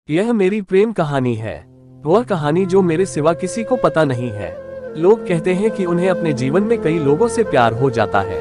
यह मेरी प्रेम कहानी है, वह कहानी जो मेरे सिवा किसी को पता नहीं है। लोग कहते हैं कि उन्हें अपने जीवन में कई लोगों से प्यार हो जाता है।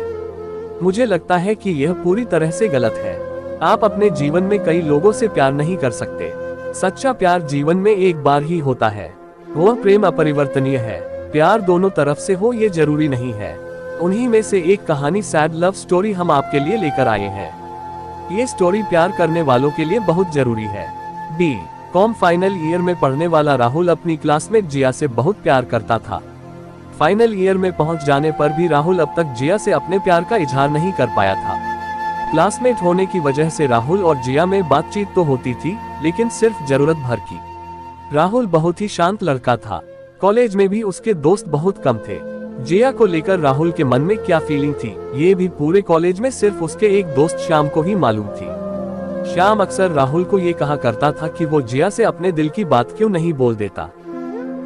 मुझे लगता है कि यह पूरी तरह से गलत है। आप अपने जीवन में कई लोगों से प्यार नहीं कर सकते। सच्चा प्यार जीवन में एक बार ही होता है। वह प्रेम अपरिवर्तनीय है। प्यार दोनों तरफ से हो ये जरूरी नहीं है। उन्हीं में से एक कहानी सैड लव स्टोरी हम आपके लिए लेकर आए हैं। ये स्टोरी प्यार करने वालों के लिए बहुत जरूरी है। B.Com फाइनल ईयर में पढ़ने वाला राहुल अपनी क्लासमेट जिया से बहुत प्यार करता था। फाइनल ईयर में पहुंच जाने पर भी राहुल अब तक जिया से अपने प्यार का इजहार नहीं कर पाया था। क्लासमेट होने की वजह से राहुल और जिया में बातचीत तो होती थी, लेकिन सिर्फ जरूरत भर की। राहुल बहुत ही शांत लड़का था। कॉलेज में भी उसके दोस्त बहुत कम थे। जिया को लेकर राहुल के मन में क्या फीलिंग थी, ये भी पूरे कॉलेज में सिर्फ उसके एक दोस्त श्याम को ही मालूम थी। श्याम अक्सर राहुल को ये कहा करता था कि वो जिया से अपने दिल की बात क्यों नहीं बोल देता।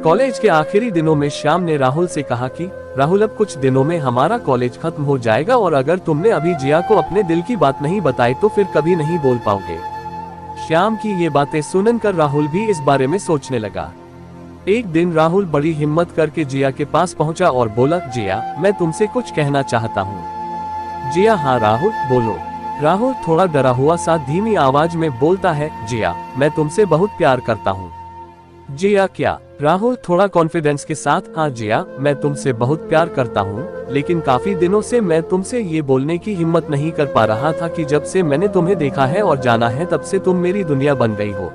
कॉलेज के आखिरी दिनों में श्याम ने राहुल से कहा कि राहुल, अब कुछ दिनों में हमारा कॉलेज खत्म हो जाएगा और अगर तुमने अभी जिया को अपने दिल की बात नहीं बताई तो फिर कभी नहीं बोल पाओगे। श्याम की ये बातें सुनकर राहुल भी इस बारे में सोचने लगा। एक दिन राहुल बड़ी हिम्मत करके जिया के पास पहुंचा और बोला, जिया, मैं तुमसे कुछ कहना चाहता हूँ। जिया, हाँ राहुल, बोलो। राहुल थोड़ा डरा हुआ सा धीमी आवाज में बोलता है, जिया, मैं तुमसे बहुत प्यार करता हूँ। जिया, क्या? राहुल थोड़ा कॉन्फिडेंस के साथ, हाँ जिया, मैं तुमसे बहुत प्यार करता हूँ, लेकिन काफी दिनों से मैं तुमसे ये बोलने की हिम्मत नहीं कर पा रहा था कि जब से मैंने तुम्हें देखा है और जाना है तब से तुम मेरी दुनिया बन गई हो।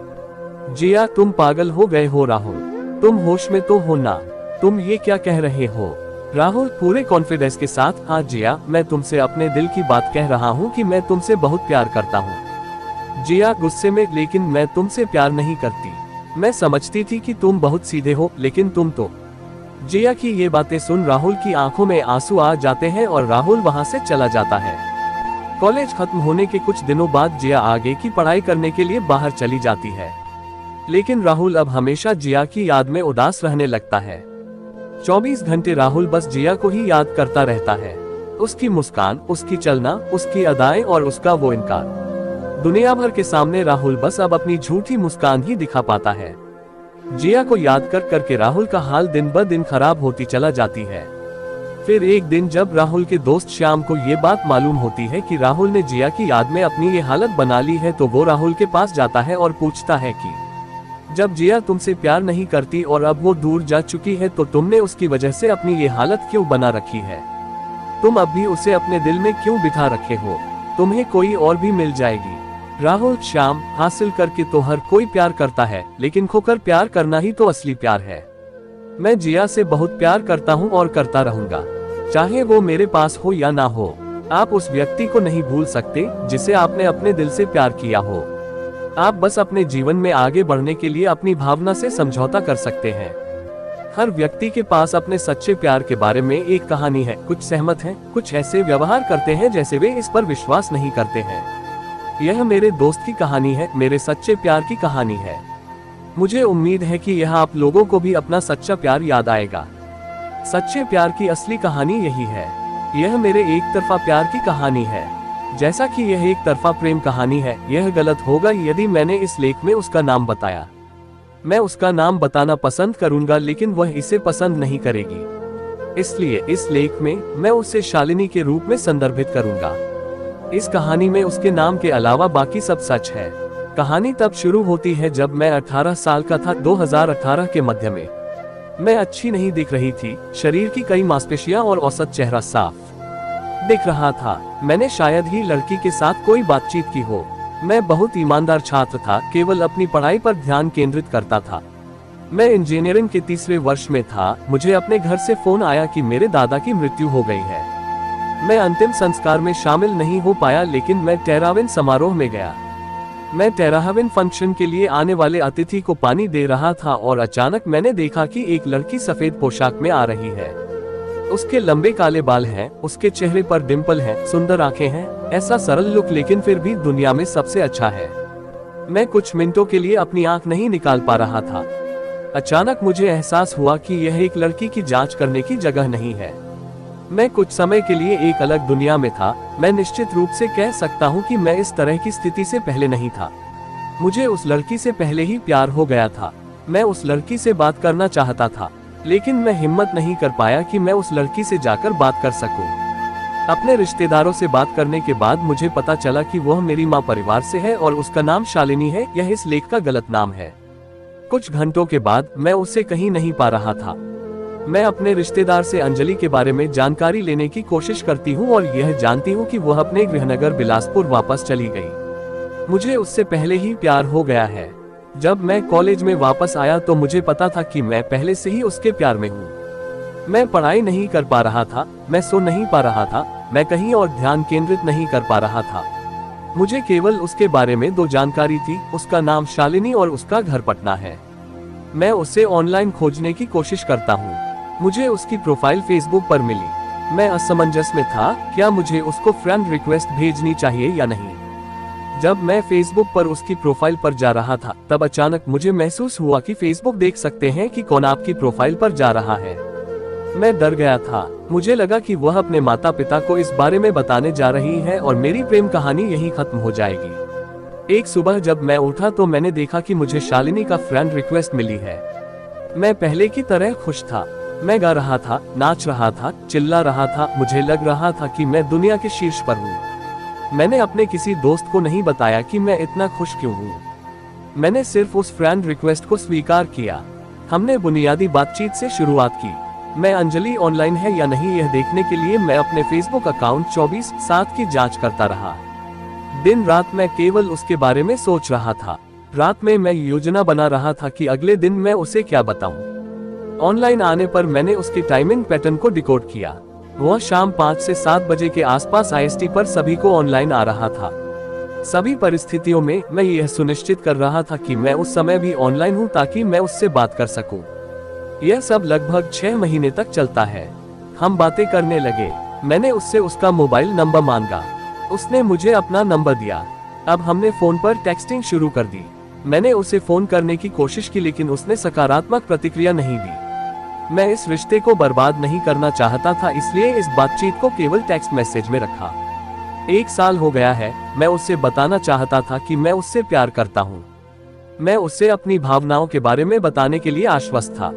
जिया, तुम पागल हो गए हो राहुल, तुम होश में तो हो ना? तुम ये क्या कह रहे हो? राहुल पूरे कॉन्फिडेंस के साथ, हाँ जिया, मैं तुमसे अपने दिल की बात कह रहा हूँ कि मैं तुमसे बहुत प्यार करता हूँ। जिया गुस्से में, लेकिन मैं तुमसे प्यार नहीं करती। मैं समझती थी कि तुम बहुत सीधे हो, लेकिन तुम तो। जिया की ये बातें सुन राहुल की आंखों में आंसू आ जाते हैं और राहुल वहां से चला जाता है। कॉलेज खत्म होने के कुछ दिनों बाद जिया आगे की पढ़ाई करने के लिए बाहर चली जाती है, लेकिन राहुल अब हमेशा जिया की याद में उदास रहने लगता है। 24 घंटे राहुल बस जिया को ही याद करता रहता है। उसकी मुस्कान, उसकी चलना, उसकी अदाएं और उसका वो इनकार। दुनिया भर के सामने राहुल बस अब अपनी झूठी मुस्कान ही दिखा पाता है। जिया को याद कर करके राहुल का हाल दिन ब दिन खराब होती चला जाती है। फिर एक दिन जब राहुल के दोस्त श्याम को ये बात मालूम होती है कि राहुल ने जिया की याद में अपनी ये हालत बना ली है, तो वो राहुल के पास जाता है और पूछता है कि जब जिया तुमसे प्यार नहीं करती और अब वो दूर जा चुकी है तो तुमने उसकी वजह से अपनी ये हालत क्यों बना रखी है? तुम अब भी उसे अपने दिल में क्यों बिठा रखे हो? तुम्हें कोई और भी मिल जाएगी। राहुल, श्याम, हासिल करके तो हर कोई प्यार करता है, लेकिन खोकर प्यार करना ही तो असली प्यार है। मैं जिया से बहुत प्यार करता हूँ और करता रहूंगा, चाहे वो मेरे पास हो या ना हो। आप उस व्यक्ति को नहीं भूल सकते जिसे आपने अपने दिल से प्यार किया हो। आप बस अपने जीवन में आगे बढ़ने के लिए अपनी भावना से समझौता कर सकते हैं। हर व्यक्ति के पास अपने सच्चे प्यार के बारे में एक कहानी है। कुछ सहमत हैं, कुछ ऐसे व्यवहार करते हैं जैसे वे इस पर विश्वास नहीं करते हैं। यह मेरे दोस्त की कहानी है, मेरे सच्चे प्यार की कहानी है। मुझे उम्मीद है कि यह आप लोगों को भी अपना सच्चा प्यार याद आएगा। सच्चे प्यार की असली कहानी यही है। यह मेरे एक तरफा प्यार की कहानी है। जैसा कि यह एक तरफा प्रेम कहानी है, यह गलत होगा यदि मैंने इस लेख में उसका नाम बताया। मैं उसका नाम बताना पसंद करूंगा, लेकिन वह इसे पसंद नहीं करेगी। इसलिए इस लेख में मैं उसे शालिनी के रूप में संदर्भित करूंगा। इस कहानी में उसके नाम के अलावा बाकी सब सच है। कहानी तब शुरू होती है जब मैं 18 साल का था, 2018 के मध्य में। मैं अच्छी नहीं दिख रही थी, शरीर की कई मांसपेशियां और औसत चेहरा साफ दिख रहा था। मैंने शायद ही लड़की के साथ कोई बातचीत की हो। मैं बहुत ईमानदार छात्र था, केवल अपनी पढ़ाई पर ध्यान केंद्रित करता था। मैं इंजीनियरिंग के तीसरे वर्ष में था। मुझे अपने घर से फोन आया कि मेरे दादा की मृत्यु हो गई है। मैं अंतिम संस्कार में शामिल नहीं हो पाया, लेकिन मैं टेराविन समारोह में गया। मैं टेराविन फंक्शन के लिए आने वाले अतिथि को पानी दे रहा था और अचानक मैंने देखा कि एक लड़की सफेद पोशाक में आ रही है। उसके लंबे काले बाल हैं, उसके चेहरे पर डिंपल है, सुंदर आंखें हैं। ऐसा सरल लुक, लेकिन फिर भी दुनिया में सबसे अच्छा है। मैं कुछ मिनटों के लिए अपनी आंख नहीं निकाल पा रहा था। अचानक मुझे एहसास हुआ कि यह एक लड़की की जांच करने की जगह नहीं है। मैं कुछ समय के लिए एक अलग दुनिया में था। मैं निश्चित रूप से कह सकता हूं कि मैं इस तरह की स्थिति से पहले नहीं था। मुझे उस लड़की से पहले ही प्यार हो गया था। मैं उस लड़की से बात करना चाहता था, लेकिन मैं हिम्मत नहीं कर पाया कि मैं उस लड़की से जाकर बात कर सकूं। अपने रिश्तेदारों से बात करने के बाद मुझे पता चला कि वह मेरी माँ परिवार से है और उसका नाम शालिनी है। यह इस लेख का गलत नाम है। कुछ घंटों के बाद मैं उसे कहीं नहीं पा रहा था। मैं अपने रिश्तेदार से अंजलि के बारे में जानकारी लेने की कोशिश करती हूँ और यह जानती हूँ कि वह अपने गृहनगर बिलासपुर वापस चली गई। मुझे उससे पहले ही प्यार हो गया है। जब मैं कॉलेज में वापस आया तो मुझे पता था कि मैं पहले से ही उसके प्यार में हूँ। मैं पढ़ाई नहीं कर पा रहा था, मैं सो नहीं पा रहा था, मैं कहीं और ध्यान केंद्रित नहीं कर पा रहा था। मुझे केवल उसके बारे में 2 जानकारी थी, उसका नाम शालिनी और उसका घर पटना है। मैं उसे ऑनलाइन खोजने की कोशिश करता हूँ। मुझे उसकी प्रोफाइल फेसबुक पर मिली। मैं असमंजस में था, क्या मुझे उसको फ्रेंड रिक्वेस्ट भेजनी चाहिए या नहीं। जब मैं फेसबुक पर उसकी प्रोफाइल पर जा रहा था, तब अचानक मुझे महसूस हुआ कि फेसबुक देख सकते हैं कि कौन आपकी प्रोफाइल पर जा रहा है। मैं डर गया था। मुझे लगा कि वह अपने माता पिता को इस बारे में बताने जा रही है और मेरी प्रेम कहानी यहीं खत्म हो जाएगी। एक सुबह जब मैं उठा तो मैंने देखा कि मुझे शालिनी का फ्रेंड रिक्वेस्ट मिली है। मैं पहले की तरह खुश था। मैं गा रहा था, नाच रहा था, चिल्ला रहा था। मुझे लग रहा था कि मैं दुनिया के शीर्ष पर हूँ। मैंने अपने किसी दोस्त को नहीं बताया कि मैं इतना खुश क्यों हूँ। मैंने सिर्फ उस फ्रेंड रिक्वेस्ट को स्वीकार किया। हमने बुनियादी बातचीत से शुरुआत की। मैं अंजलि ऑनलाइन है या नहीं यह देखने के लिए मैं अपने फेसबुक अकाउंट 24/7 की जांच करता रहा। दिन रात मैं केवल उसके बारे में सोच रहा था। रात में मैं योजना बना रहा था कि अगले दिन मैं उसे क्या बताऊं। ऑनलाइन आने पर मैंने उसके टाइमिंग पैटर्न को डिकोड किया। वह शाम 5 से 7 बजे के आसपास IST पर सभी को ऑनलाइन आ रहा था। सभी परिस्थितियों में मैं यह सुनिश्चित कर रहा था कि मैं उस समय भी ऑनलाइन हूं ताकि मैं उससे बात कर सकूं। यह सब लगभग 6 महीने तक चलता है। हम बातें करने लगे। मैंने उससे उसका मोबाइल नंबर मांगा। उसने मुझे अपना नंबर दिया। अब हमने फोन पर टेक्सटिंग शुरू कर दी। मैंने उसे फोन करने की कोशिश की, लेकिन उसने सकारात्मक प्रतिक्रिया नहीं दी। मैं इस रिश्ते को बर्बाद नहीं करना चाहता था, इसलिए इस बातचीत को केवल टेक्स्ट मैसेज में रखा। 1 साल हो गया है। मैं उससे बताना चाहता था कि मैं उससे प्यार करता हूँ। मैं उससे अपनी भावनाओं के बारे में बताने के लिए आश्वस्त था।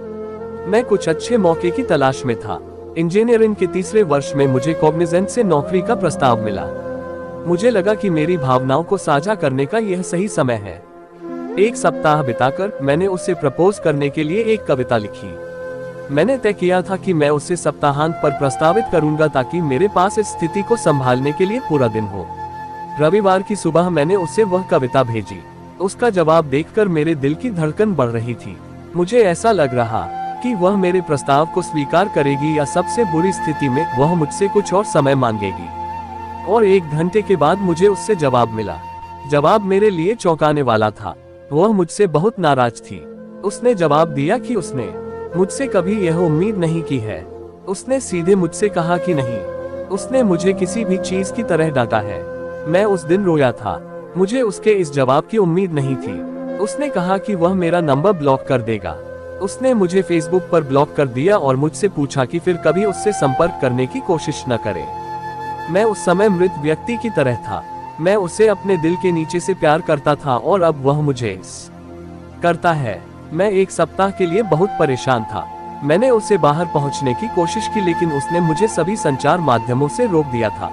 मैं कुछ अच्छे मौके की तलाश में था। इंजीनियरिंग के 3रे वर्ष में मुझे कॉग्निजेंट से नौकरी का प्रस्ताव मिला। मुझे लगा कि मेरी भावनाओं को साझा करने का यह सही समय है। 1 सप्ताह बिताकर मैंने उसे प्रपोज करने के लिए एक कविता लिखी। मैंने तय किया था कि मैं उसे सप्ताहांत पर प्रस्तावित करूंगा ताकि मेरे पास इस स्थिति को संभालने के लिए पूरा दिन हो। रविवार की सुबह मैंने उसे वह कविता भेजी। उसका जवाब देखकर मेरे दिल की धड़कन बढ़ रही थी। मुझे ऐसा लग रहा कि वह मेरे प्रस्ताव को स्वीकार करेगी या सबसे बुरी स्थिति में वह मुझसे कुछ और समय मांगेगी। और 1 घंटे के बाद मुझे उससे जवाब मिला। जवाब मेरे लिए चौंकाने वाला था। वह मुझसे बहुत नाराज थी। उसने जवाब दिया कि उसने मुझसे कभी यह उम्मीद नहीं की है। उसने सीधे मुझसे कहा कि नहीं। उसने मुझे किसी भी चीज की तरह डांटा है। मैं उस दिन रोया था। मुझे उसके इस जवाब की उम्मीद नहीं थी। उसने कहा कि वह मेरा नंबर ब्लॉक कर देगा। उसने मुझे फेसबुक पर ब्लॉक कर दिया और मुझसे पूछा कि फिर कभी उससे संपर्क करने की कोशिश न करे। मैं उस समय मृत व्यक्ति की तरह था। मैं उसे अपने दिल के नीचे से प्यार करता था और अब वह मुझे करता है। मैं 1 सप्ताह के लिए बहुत परेशान था। मैंने उसे बाहर पहुंचने की कोशिश की, लेकिन उसने मुझे सभी संचार माध्यमों से रोक दिया था।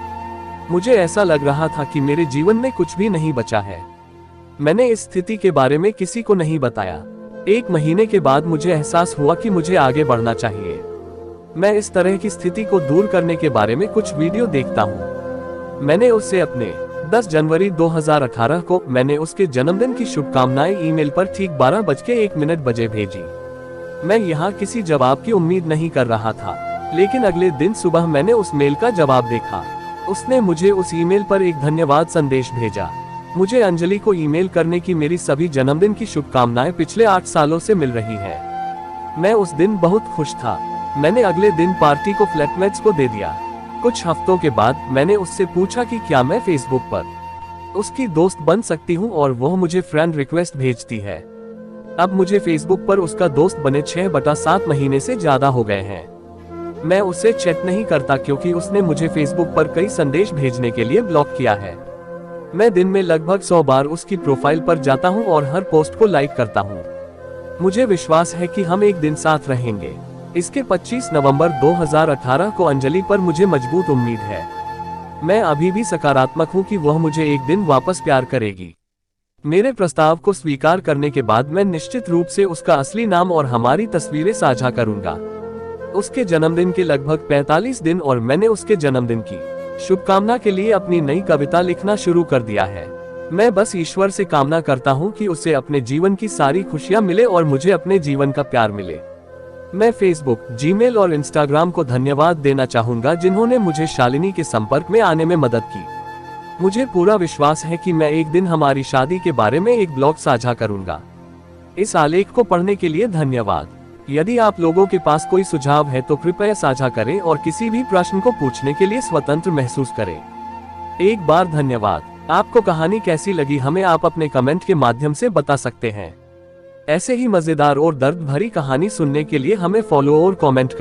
मुझे ऐसा लग रहा था कि मेरे जीवन में कुछ भी नहीं बचा है। मैंने इस स्थिति के बारे में किसी को नहीं बताया। 1 महीने के बाद मुझे एहसास हुआ कि मुझे आगे बढ़ना चाहिए। मैं इस तरह की स्थिति को दूर करने के बारे में कुछ वीडियो देखता हूँ। मैंने उससे अपने 10 जनवरी 2018 को मैंने उसके जन्मदिन की शुभकामनाएं ईमेल पर ठीक 12:01 बजे भेजी। मैं यहाँ किसी जवाब की उम्मीद नहीं कर रहा था, लेकिन अगले दिन सुबह मैंने उस मेल का जवाब देखा। उसने मुझे उस ईमेल पर एक धन्यवाद संदेश भेजा। मुझे अंजलि को ईमेल करने की मेरी सभी जन्मदिन की शुभकामनाएं पिछले 8 सालों से मिल रही है। मैं उस दिन बहुत खुश था। मैंने अगले दिन पार्टी को फ्लैटमेट्स को दे दिया। कुछ हफ्तों के बाद मैंने उससे पूछा कि क्या मैं फेसबुक पर उसकी दोस्त बन सकती हूँ, और वह मुझे फ्रेंड रिक्वेस्ट भेजती है। अब मुझे फेसबुक पर उसका दोस्त बने 6/7 महीने से ज्यादा हो गए हैं। मैं उससे चैट नहीं करता क्योंकि उसने मुझे फेसबुक पर कई संदेश भेजने के लिए ब्लॉक किया है। मैं दिन में लगभग 100 बार उसकी प्रोफाइल पर जाता हूँ और हर पोस्ट को लाइक करता हूँ। मुझे विश्वास है कि हम एक दिन साथ रहेंगे। इसके 25 नवंबर 2018 को अंजलि पर मुझे मजबूत उम्मीद है। मैं अभी भी सकारात्मक हूँ कि वह मुझे एक दिन वापस प्यार करेगी। मेरे प्रस्ताव को स्वीकार करने के बाद मैं निश्चित रूप से उसका असली नाम और हमारी तस्वीरें साझा करूंगा। उसके जन्मदिन के लगभग 45 दिन और मैंने उसके जन्मदिन की शुभकामना के लिए अपनी नई कविता लिखना शुरू कर दिया है। मैं बस ईश्वर से कामना करता हूँ कि उसे अपने जीवन की सारी खुशियाँ मिले और मुझे अपने जीवन का प्यार मिले। मैं फेसबुक, जीमेल और इंस्टाग्राम को धन्यवाद देना चाहूंगा जिन्होंने मुझे शालिनी के संपर्क में आने में मदद की। मुझे पूरा विश्वास है कि मैं एक दिन हमारी शादी के बारे में एक ब्लॉग साझा करूंगा। इस आलेख को पढ़ने के लिए धन्यवाद। यदि आप लोगों के पास कोई सुझाव है तो कृपया साझा करें और किसी भी प्रश्न को पूछने के लिए स्वतंत्र महसूस करें। एक बार धन्यवाद। आपको कहानी कैसी लगी हमें आप अपने कमेंट के माध्यम से बता सकते हैं। ऐसे ही मजेदार और दर्द भरी कहानी सुनने के लिए हमें फॉलो और कमेंट करें।